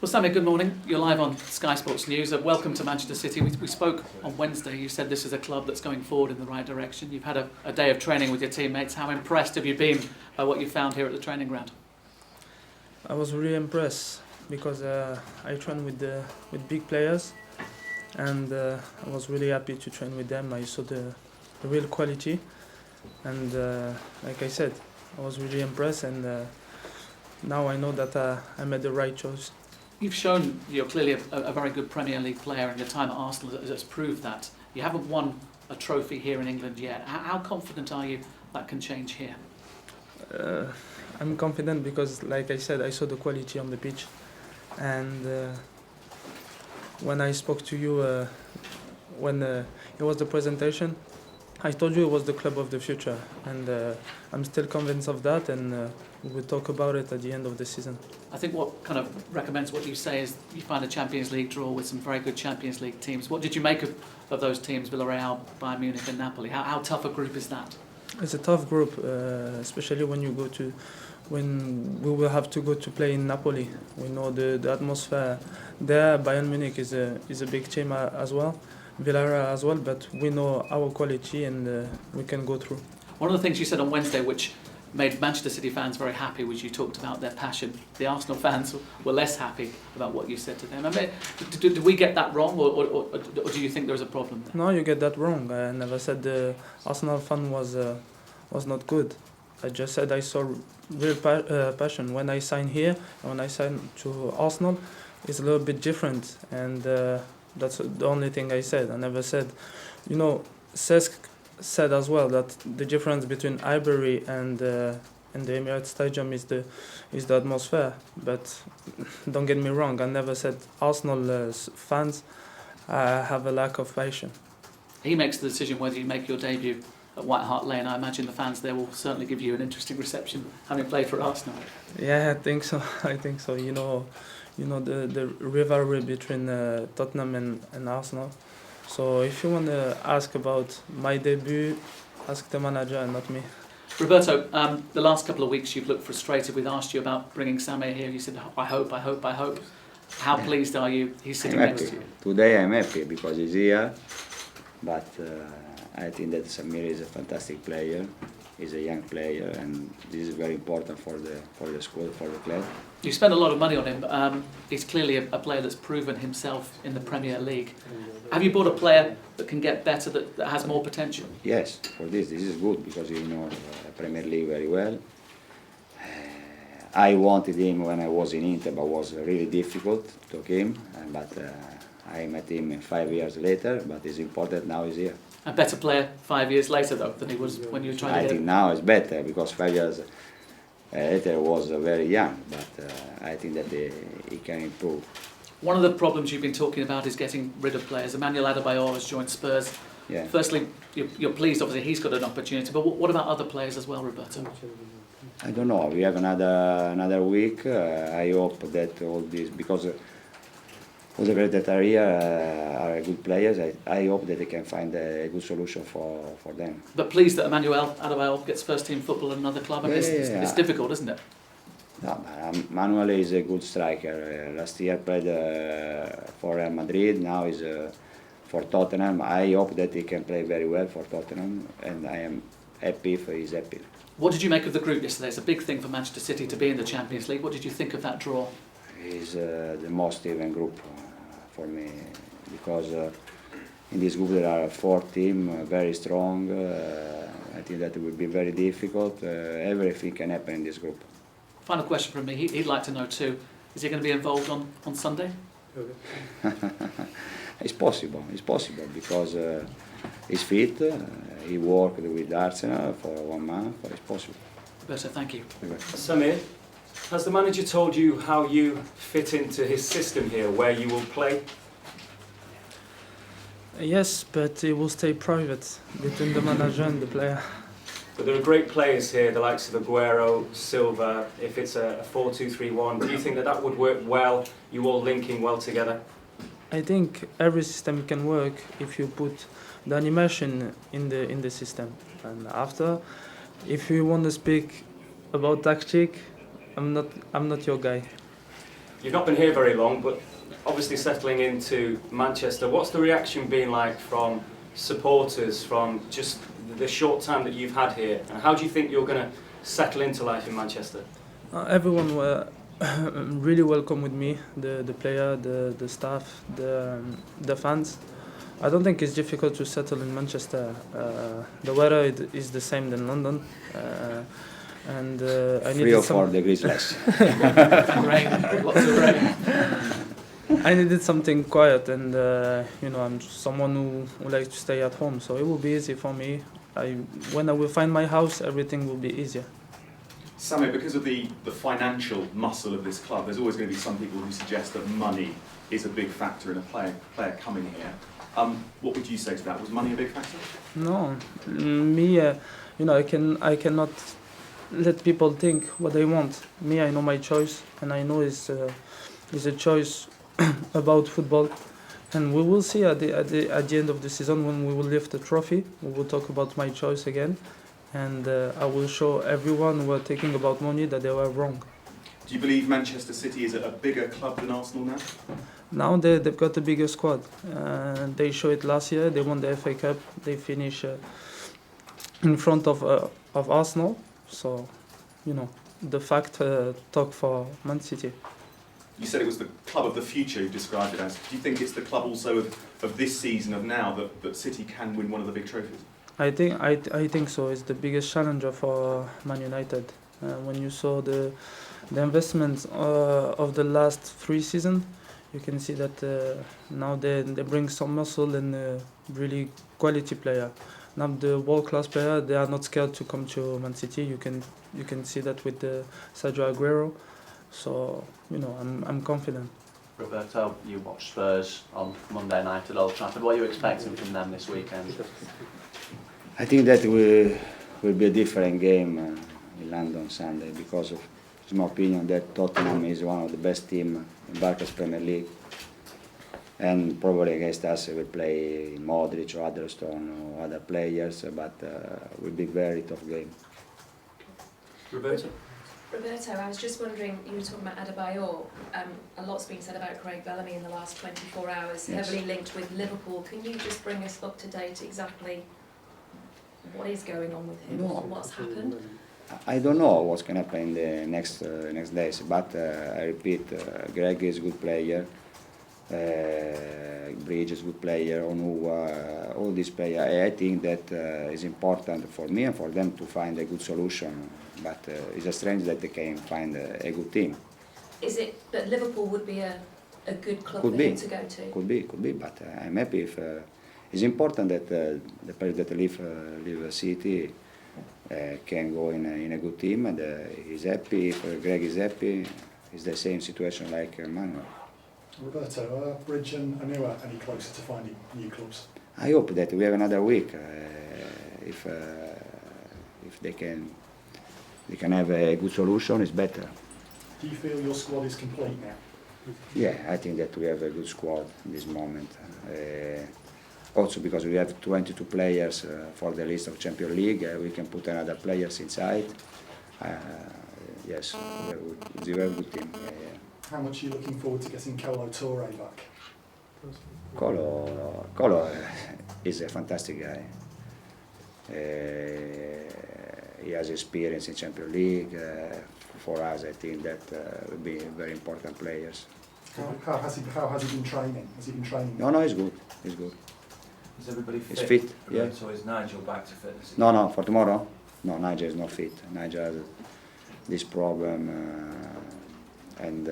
Well, Samir, good morning. You're live on Sky Sports News. Welcome to Manchester City. We spoke on Wednesday. You said this is a club that's going forward in the right direction. You've had a day of training with your teammates. How impressed have you been by what you found here at the training ground? I was really impressed because I trained with big players, and I was really happy to train with them. I saw the real quality, and like I said, I was really impressed, and now I know that I made the right choice. You've shown you're clearly a very good Premier League player, and your time at Arsenal has proved that. You haven't won a trophy here in England yet. How confident are you that can change here? I'm confident because, like I said, I saw the quality on the pitch, and when I spoke to you when it was the presentation, I told you it was the club of the future, and I'm still convinced of that, and we will talk about it at the end of the season. I think what kind of recommends what you say is you find a Champions League draw with some very good Champions League teams. What did you make of those teams, Villarreal, Bayern Munich and Napoli? How tough a group is that? It's a tough group, especially when we will have to go to play in Napoli. We know the atmosphere there. Bayern Munich is a big team as well, Villarreal as well, but we know our quality and we can go through. One of the things you said on Wednesday, which made Manchester City fans very happy, was you talked about their passion. The Arsenal fans were less happy about what you said to them. I mean, do we get that wrong, or do you think there's a problem there? No, you get that wrong. I never said the Arsenal fan was not good. I just said I saw real passion. When I signed here and when I signed to Arsenal, it's a little bit different, and that's the only thing I said. I never said, Cesc said as well that the difference between Highbury and the Emirates Stadium is the atmosphere. But don't get me wrong, I never said Arsenal fans have a lack of passion. He makes the decision whether you make your debut at White Hart Lane. I imagine the fans there will certainly give you an interesting reception, having played for Arsenal. Yeah, I think so. The rivalry between Tottenham and Arsenal. So if you want to ask about my debut, ask the manager and not me. Roberto, the last couple of weeks you've looked frustrated. We've asked you about bringing Samir here. You said, I hope. How pleased are you? He's sitting next to you. Today I'm happy because he's here, but I think that Samir is a fantastic player. He's a young player, and this is very important for the school, for the club. You spend a lot of money on him. He's clearly a player that's proven himself in the Premier League. Have you bought a player that can get better, that has more potential? Yes, for this is good because he knows Premier League very well. I wanted him when I was in Inter, but it was really difficult to get him. But I met him 5 years later, but it's important now he's here. A better player 5 years later, though, than he was when you were trying to get him? I think now it's better because 5 years later was very young, but I think that he can improve. One of the problems you've been talking about is getting rid of players. Emmanuel Adebayor has joined Spurs. Yeah. Firstly, you're pleased, obviously, he's got an opportunity, but what about other players as well, Roberto? I don't know. We have another week. I hope that all this, because all the players that are here are good players. I hope that they can find a good solution for them. But pleased that Emmanuel Adebayor gets first team football in another club. I mean, it's difficult, isn't it? No, Manuel is a good striker. Last year played for Real Madrid. Now he's for Tottenham. I hope that he can play very well for Tottenham, and I am happy if he's happy. What did you make of the group yesterday? It's a big thing for Manchester City to be in the Champions League. What did you think of that draw? It's the most even group for me because in this group there are 4 teams, very strong. I think that it will be very difficult. Everything can happen in this group. Final question from me. He'd like to know too. Is he going to be involved on Sunday? It's possible because he's fit. He worked with Arsenal for 1 month. It's possible. Roberto, thank you. Samir, has the manager told you how you fit into his system here, where you will play? Yes, but it will stay private between the manager and the player. But there are great players here, the likes of Aguero, Silva. If it's a 4-2-3-1, do you think that would work well, you all linking well together? I think every system can work if you put the animation in the system. And after, if you want to speak about tactic, I'm not your guy. You've not been here very long, but obviously settling into Manchester. What's the reaction been like from supporters, from just the short time that you've had here? And how do you think you're going to settle into life in Manchester? Everyone were really welcome with me, the player, the staff, the fans. I don't think it's difficult to settle in Manchester. The weather is the same than London. And I 3 needed or 4 degrees less. Rain, lots of rain. I needed something quiet, and I'm someone who likes to stay at home, so it will be easy for me. When I will find my house, everything will be easier. Samir, because of the financial muscle of this club, there's always going to be some people who suggest that money is a big factor in a player coming here. What would you say to that? Was money a big factor? No, me, I cannot let people think what they want. Me, I know my choice, and I know it's a choice about football. And we will see at the end of the season when we will lift the trophy. We will talk about my choice again, and I will show everyone who are thinking about money that they were wrong. Do you believe Manchester City is a bigger club than Arsenal now? Now they've got a bigger squad. They showed it last year. They won the FA Cup. They finished in front of Arsenal. So, the fact talk for Man City. You said it was the club of the future you described it as. Do you think it's the club also of this season, of now, that City can win one of the big trophies? I think so. It's the biggest challenger for Man United. When you saw the investments of the last 3 seasons, you can see that now they bring some muscle and really quality player. Now the world-class player, they are not scared to come to Man City. You can see that with Sergio Aguero. So I'm confident. Roberto, you watched Spurs on Monday night at Old Trafford. What are you expecting from them this weekend? I think that will be a different game in London Sunday because of, it's my opinion, that Tottenham is one of the best teams in Barclays Premier League, and probably against us will play Modric or Huddlestone or other players, but it will be a very tough game. Roberto? Roberto, I was just wondering, you were talking about Adebayor. A lot's been said about Craig Bellamy in the last 24 hours, Yes. heavily linked with Liverpool. Can you just bring us up to date exactly what is going on with him, No. what's happened? I don't know what's going to happen in the next days, but I repeat, Greg is a good player, Bridge is a good player, Onuwa, all these players. I think that is important for me and for them to find a good solution, but it's strange that they can find a good team. Is it that Liverpool would be a good club Could for be. him to go to? Could be, but I'm happy if it's important that the players that leave City can go in a good team, and he's happy. If Greg is happy, it's the same situation like Manuel. Roberto, are Bridge and Onuwa any closer to finding new clubs? I hope that we have another week. If they can have a good solution, it's better. Do you feel your squad is complete now? Yeah, I think that we have a good squad in this moment. Also because we have 22 players for the list of Champions League, we can put another players inside. Yes, it's a very good team. Yeah. How much are you looking forward to getting Kolo Touré back? Colo is a fantastic guy. He has experience in Champions League. For us, I think that will be very important players. How has he been training? Has he been training? No, he's good. He's good. Is everybody fit? He's fit, yeah. So is Nigel back to fitness? No, for tomorrow? No, Nigel is not fit. Nigel has this problem, and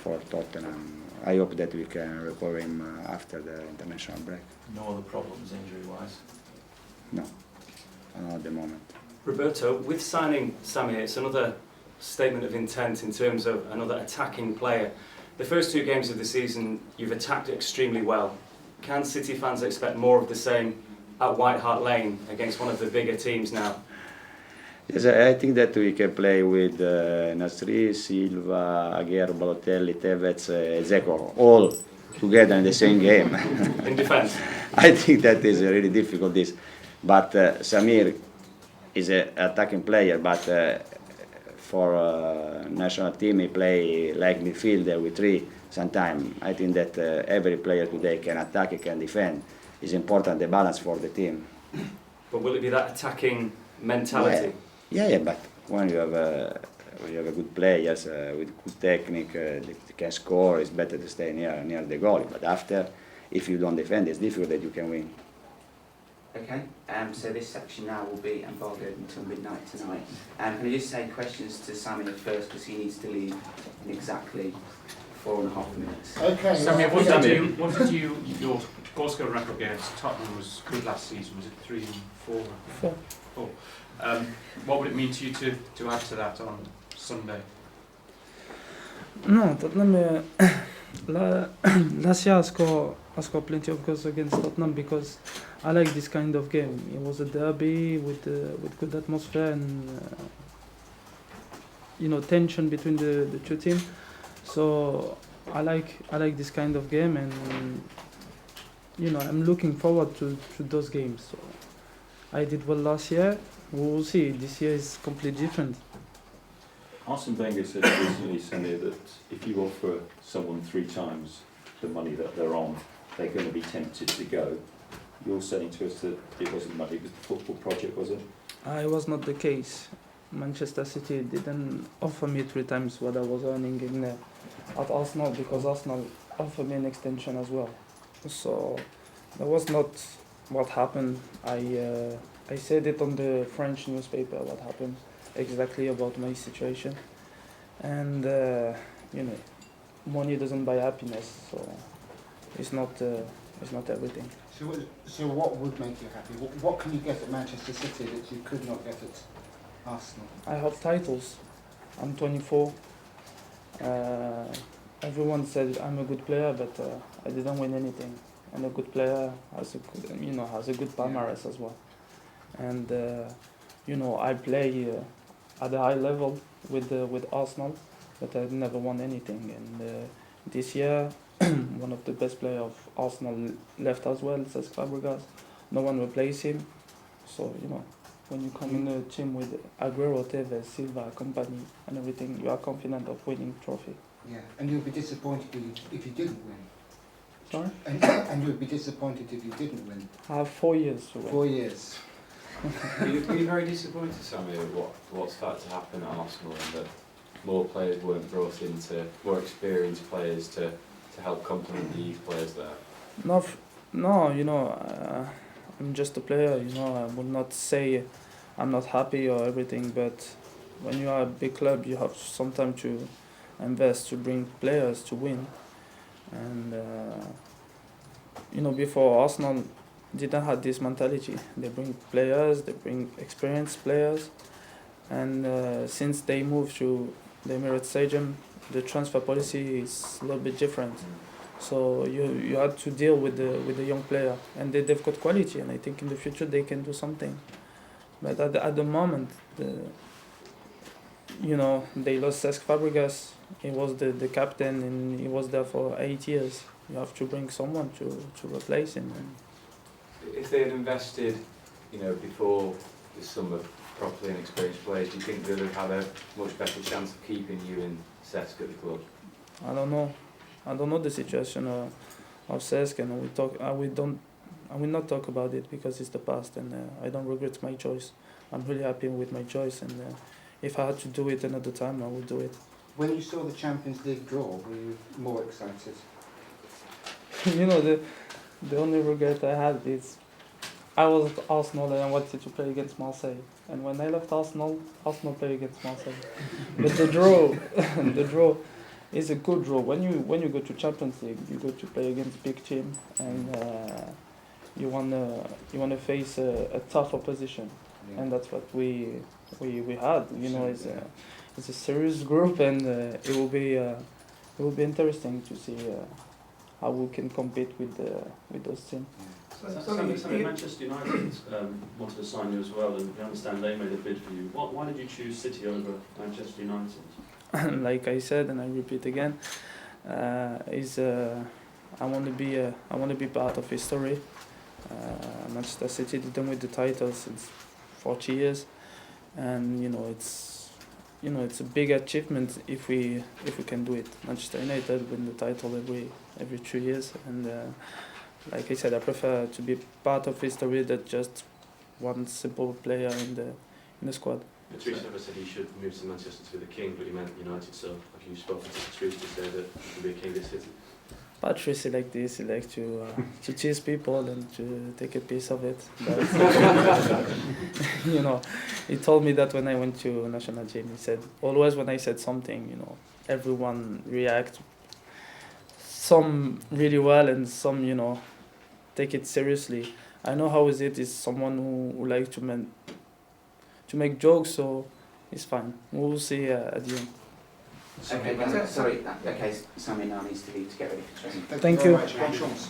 for Tottenham, I hope that we can recover him after the international break. No other problems injury-wise? No, not at the moment. Roberto, with signing Samir, it's another statement of intent in terms of another attacking player. The first 2 games of the season, you've attacked extremely well. Can City fans expect more of the same at White Hart Lane against one of the bigger teams now? Yes, I think that we can play with Nasri, Silva, Aguero, Balotelli, Tevez, Dzeko, all together in the same game. In defence? I think that is really difficult. But Samir is an attacking player, but for national team, he play like midfielder with three. Sometimes I think that every player today can attack, he can defend. It's important the balance for the team. But will it be that attacking mentality? Yeah, but when you have a good players with good technique, they can score. It's better to stay near the goal. But after, if you don't defend, it's difficult that you can win. Okay, so this section now will be embargoed until midnight tonight. Can I just say questions to Samir first, because he needs to leave in exactly 4.5 minutes. Okay. Samir, well, what did you, your goal scorer record against Tottenham was good last season, was it 3 and 4? 4. What would it mean to you to add to that on Sunday? No, Tottenham. Last year I scored plenty of goals against Tottenham because I like this kind of game. It was a derby with good atmosphere and tension between the two teams. So I like this kind of game, and I'm looking forward to those games. So I did well last year. We will see. This year is completely different. Arsene Wenger said recently, Samir, that if you offer someone 3 times the money that they're on, they're going to be tempted to go. You're saying to us that it wasn't money, it was the football project, was it? It was not the case. Manchester City didn't offer me 3 times what I was earning at Arsenal, because Arsenal offered me an extension as well. So that was not what happened. I said it on the French newspaper what happened exactly about my situation, and money doesn't buy happiness, so it's not everything. So what would make you happy? What can you get at Manchester City that you could not get at Arsenal? I have titles. I'm 24. Everyone said I'm a good player, but I didn't win anything. And a good player has a good palmarès as well. And I play at a high level with Arsenal, but I've never won anything. And this year, one of the best players of Arsenal left as well, Cesc Fabregas. No one replaced him. So when you come in a team with Aguero, Tevez, Silva, company, and everything, you are confident of winning trophy. Yeah, and you'll be disappointed if you didn't win. Sorry? And you'd be disappointed if you didn't win. I have 4 years to win. 4 years. Were you very disappointed, Samir, what started to happen at Arsenal, and that more players weren't brought in, more experienced players to help complement the youth players there? No, I'm just a player, I will not say I'm not happy or everything, but when you are a big club, you have some time to invest, to bring players to win. And, before Arsenal didn't have this mentality. They bring players, they bring experienced players, and since they moved to the Emirates Stadium, the transfer policy is a little bit different. So you had to deal with the young player, and they've got quality, and I think in the future they can do something. But at the moment, they lost Cesc Fabregas. He was the captain, and he was there for 8 years. You have to bring someone to replace him. If they had invested, before the summer, properly in experienced players, do you think they would have had a much better chance of keeping you in Cesc at the club? I don't know. I don't know the situation of Cesc, and I will not talk about it because it's the past, and I don't regret my choice. I'm really happy with my choice, and if I had to do it another time, I would do it. When you saw the Champions League draw, were you more excited? The only regret I had is I was at Arsenal and I wanted to play against Marseille. And when I left Arsenal played against Marseille. But the draw is a good draw. When you go to Champions League, you go to play against big team, and you wanna face a tough opposition, and that's what we had. It's a serious group, and it will be interesting to see how we can compete with those teams. Samir, Manchester United wanted to sign you as well, and we understand they made a bid for you. Why did you choose City over Manchester United? Like I said, and I repeat again, I want to be part of history. Manchester City didn't win the title since 40 years, and you know, it's a big achievement if we can do it. Manchester United win the title every 3 years, and like I said, I prefer to be part of history than just one simple player in the squad. Patrice never said he should move to Manchester to be the king, but he meant United, so have you spoken to Patrice to say that he should be a king of this city? Patrice is like this, he likes to tease people and to take a piece of it. But, you know, he told me that when I went to national team, he said, always when I said something, you know, everyone react. Some really well and some, you know, take it seriously. I know how is it is someone who likes to make jokes, so it's fine. We'll see at the end. Okay, sorry. Okay, Samir now needs to leave to get ready for training. Thank you. Very much. Bonne chance.